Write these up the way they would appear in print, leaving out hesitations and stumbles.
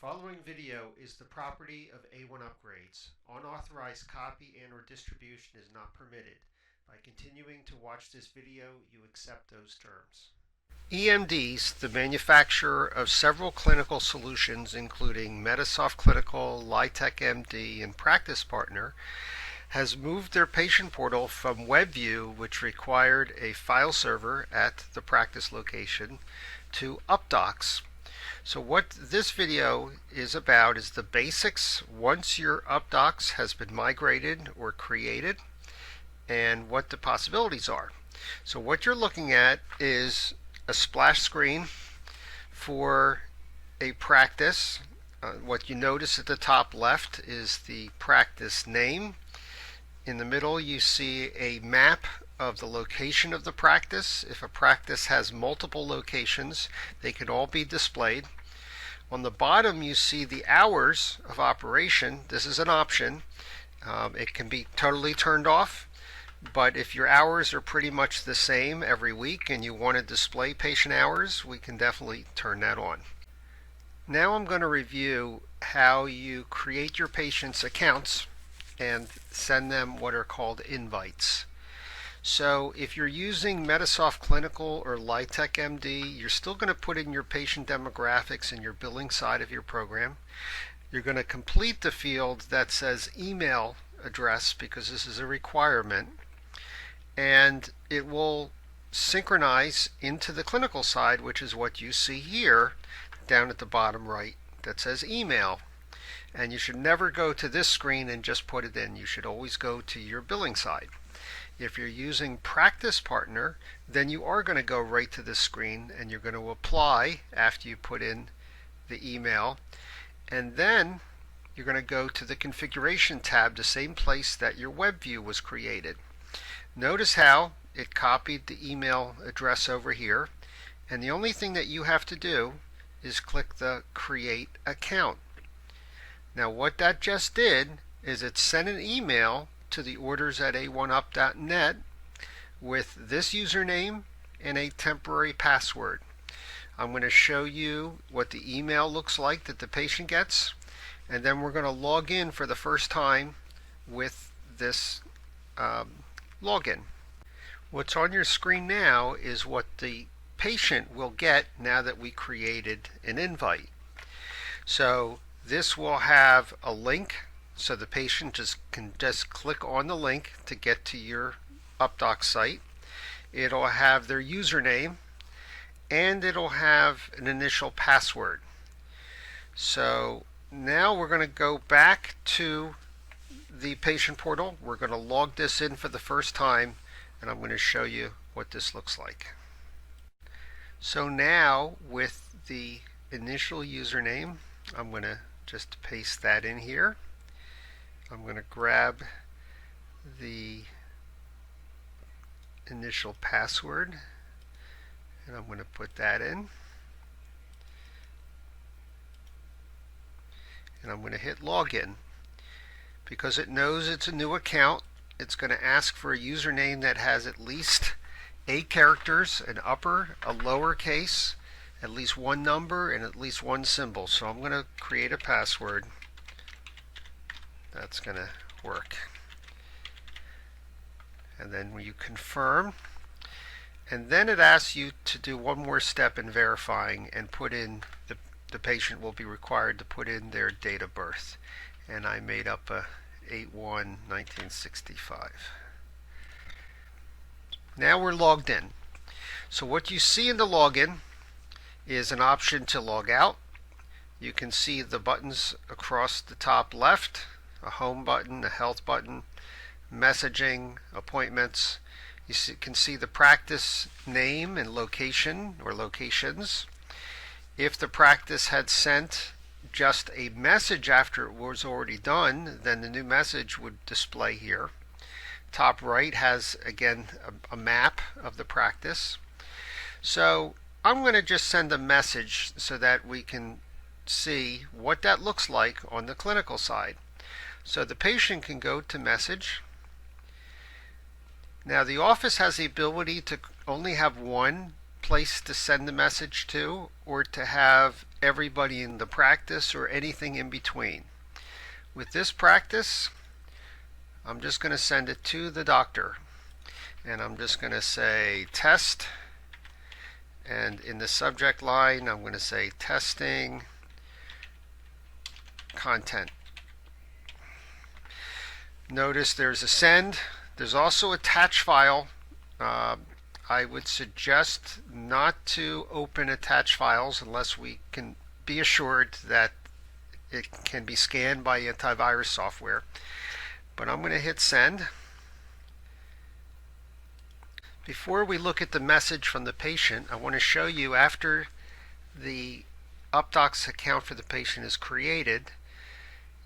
following video is the property of A1 Upgrades. Unauthorized copy and or distribution is not permitted. By continuing to watch this video, you accept those terms. eMDs, the manufacturer of several clinical solutions including Medisoft Clinical, LytecMD, and Practice Partner, has moved their patient portal from WebView, which required a file server at the practice location, to Updox. So what this video is about is the basics once your Updox has been migrated or created and what the possibilities are. So what you're looking at is a splash screen for a practice. What you notice at the top left is the practice name. In the middle you see a map of the location of the practice. If a practice has multiple locations, they can all be displayed. On the bottom you see the hours of operation. This is an option. It can be totally turned off, but if your hours are pretty much the same every week and you want to display patient hours, we can definitely turn that on. Now I'm going to review how you create your patients' accounts and send them what are called invites. So if you're using Medisoft Clinical or LytecMD, you're still going to put in your patient demographics in your billing side of your program. You're going to complete the field that says email address because this is a requirement, and it will synchronize into the clinical side, which is what you see here down at the bottom right that says email. And you should never go to this screen and just put it in. You should always go to your billing side. If you're using Practice Partner, then you are going to go right to this screen and you're going to apply after you put in the email. And then you're going to go to the Configuration tab, the same place that your web view was created. Notice how it copied the email address over here. And the only thing that you have to do is click the Create Account. Now what that just did is it sent an email to the orders@a1up.net with this username and a temporary password. I'm going to show you what the email looks like that the patient gets, and then we're going to log in for the first time with this login. What's on your screen now is what the patient will get now that we created an invite. So this will have a link, so the patient can just click on the link to get to your Updox site. It'll have their username and it'll have an initial password. So now we're going to go back to the patient portal. We're going to log this in for the first time, and I'm going to show you what this looks like. So now with the initial username, I'm going to just paste that in here. I'm going to grab the initial password and I'm going to put that in, and I'm going to hit login. Because it knows it's a new account, it's going to ask for a username that has at least 8 characters, an upper, a lowercase, at least one number, and at least one symbol. So I'm going to create a password that's going to work. And then you confirm, and then it asks you to do one more step in verifying and put in the patient will be required to put in their date of birth. And I made up a 8/1/1965. Now we're logged in. So what you see in the login is an option to log out. You can see the buttons across the top left, a home button, a health button, messaging, appointments. You can see the practice name and location or locations. If the practice had sent just a message after it was already done, then the new message would display here. Top right has again a map of the practice. So I'm going to just send a message so that we can see what that looks like on the clinical side. So the patient can go to message. Now the office has the ability to only have one place to send the message to, or to have everybody in the practice, or anything in between. With this practice, I'm just going to send it to the doctor, and I'm just going to say test, and in the subject line I'm going to say testing content. Notice there's a send. There's also a attach file. I would suggest not to open attach files unless we can be assured that it can be scanned by antivirus software. But I'm going to hit send. Before we look at the message from the patient, I want to show you after the Updox account for the patient is created.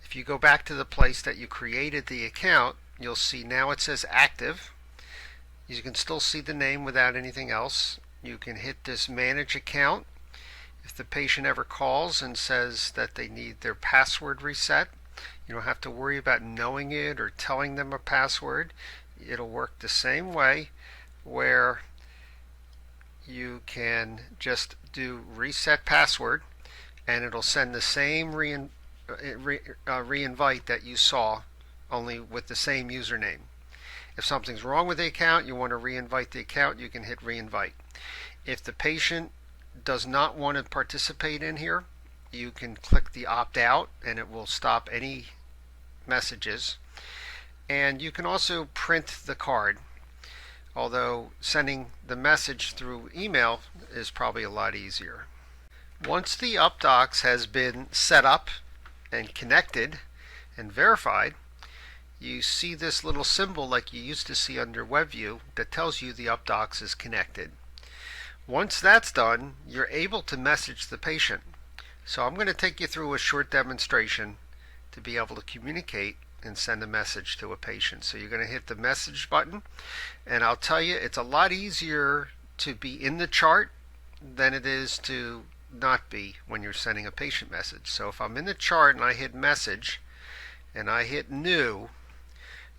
If you go back to the place that you created the account, you'll see now it says active. You can still see the name without anything else. You can hit this manage account. If the patient ever calls and says that they need their password reset, you don't have to worry about knowing it or telling them a password. It'll work the same way, where you can just do reset password and it'll send the same re-invite that you saw, only with the same username. If something's wrong with the account, you want to re-invite the account, you can hit re-invite. If the patient does not want to participate in here, you can click the opt out and it will stop any messages. And you can also print the card, although sending the message through email is probably a lot easier. Once the Updox has been set up and connected and verified, you see this little symbol like you used to see under WebView that tells you the Updox is connected. Once that's done, you're able to message the patient. So I'm going to take you through a short demonstration to be able to communicate and send a message to a patient. So you're going to hit the message button, and I'll tell you, it's a lot easier to be in the chart than it is to not be when you're sending a patient message. So if I'm in the chart and I hit message and I hit new,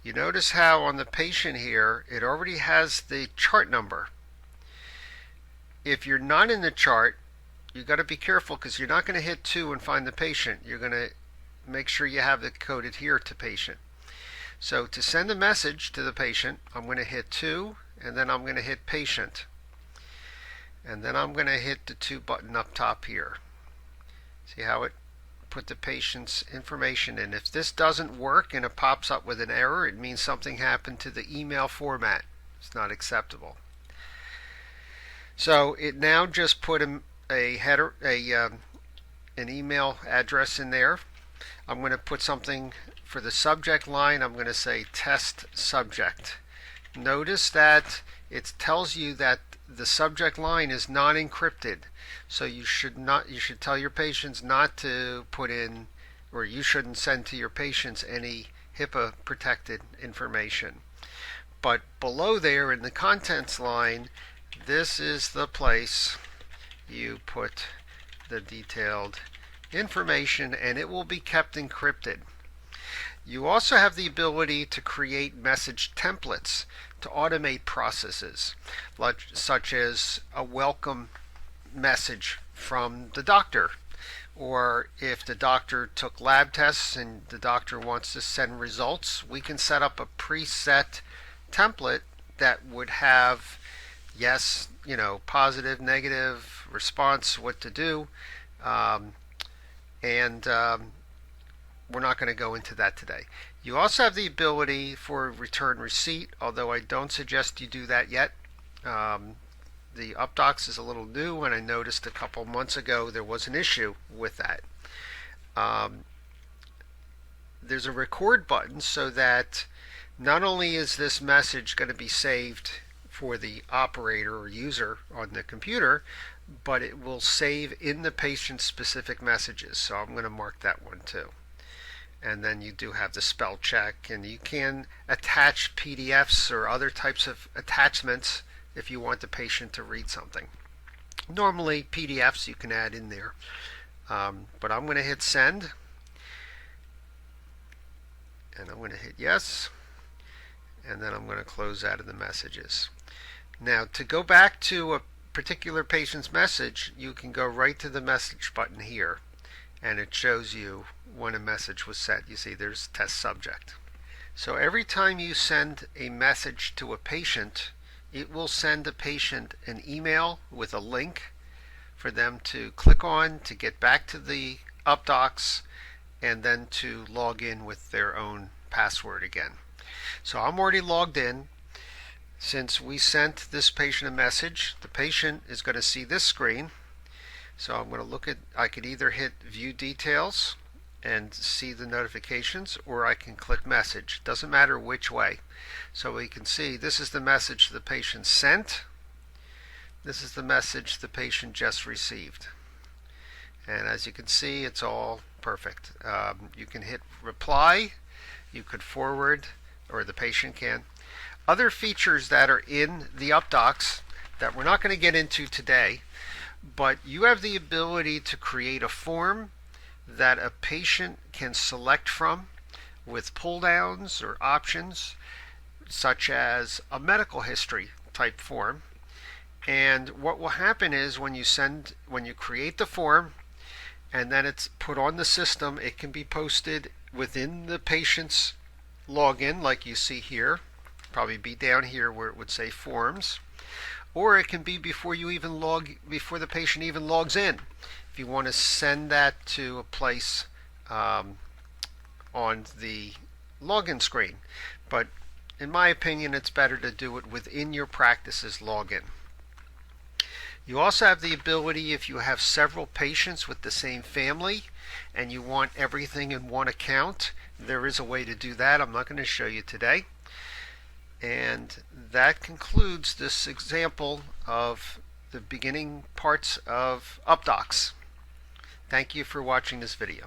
you notice how on the patient here it already has the chart number. If you're not in the chart, you got to be careful, because you're not going to hit 2 and find the patient. You're going to make sure you have it coded here to patient. So to send a message to the patient, I'm going to hit 2 and then I'm going to hit patient. And then I'm going to hit the 2 button up top here. See how it put the patient's information in. If this doesn't work and it pops up with an error, it means something happened to the email format. It's not acceptable. So it now just put an email address in there. I'm going to put something for the subject line. I'm going to say test subject. Notice that it tells you that the subject line is not encrypted, so you should tell your patients not to put in, or you shouldn't send to your patients any HIPAA protected information. But below there in the contents line, this is the place you put the detailed information, and it will be kept encrypted. You also have the ability to create message templates to automate processes, such as a welcome message from the doctor, or if the doctor took lab tests and the doctor wants to send results, we can set up a preset template that would have yes, positive, negative, response, what to do, and we're not going to go into that today. You also have the ability for return receipt, although I don't suggest you do that yet. The Updox is a little new, and I noticed a couple months ago there was an issue with that. There's a record button, so that not only is this message going to be saved for the operator or user on the computer, but it will save in the patient specific messages. So I'm going to mark that one too. And then you do have the spell check, and you can attach PDFs or other types of attachments if you want the patient to read something. Normally PDFs you can add in there, but I'm going to hit send, and I'm going to hit yes, and then I'm going to close out of the messages. Now to go back to a particular patient's message, you can go right to the message button here, and it shows you when a message was sent. You see there's test subject. So every time you send a message to a patient, it will send the patient an email with a link for them to click on to get back to the Updox and then to log in with their own password again. So I'm already logged in. Since we sent this patient a message, the patient is going to see this screen. So I'm going to look at, I could either hit view details and see the notifications, or I can click message. Doesn't matter which way. So we can see this is the message the patient sent. This is the message the patient just received. And as you can see, it's all perfect. You can hit reply, you could forward, or the patient can. Other features that are in the Updox that we're not going to get into today, but you have the ability to create a form that a patient can select from with pull downs or options, such as a medical history type form. And what will happen is when you create the form and then it's put on the system, it can be posted within the patient's login, like you see here. Probably be down here where it would say forms, or it can be before the patient even logs in. If you want to send that to a place on the login screen, but in my opinion, it's better to do it within your practice's login. You also have the ability, if you have several patients with the same family and you want everything in one account, there is a way to do that. I'm not going to show you today. And that concludes this example of the beginning parts of Updox. Thank you for watching this video.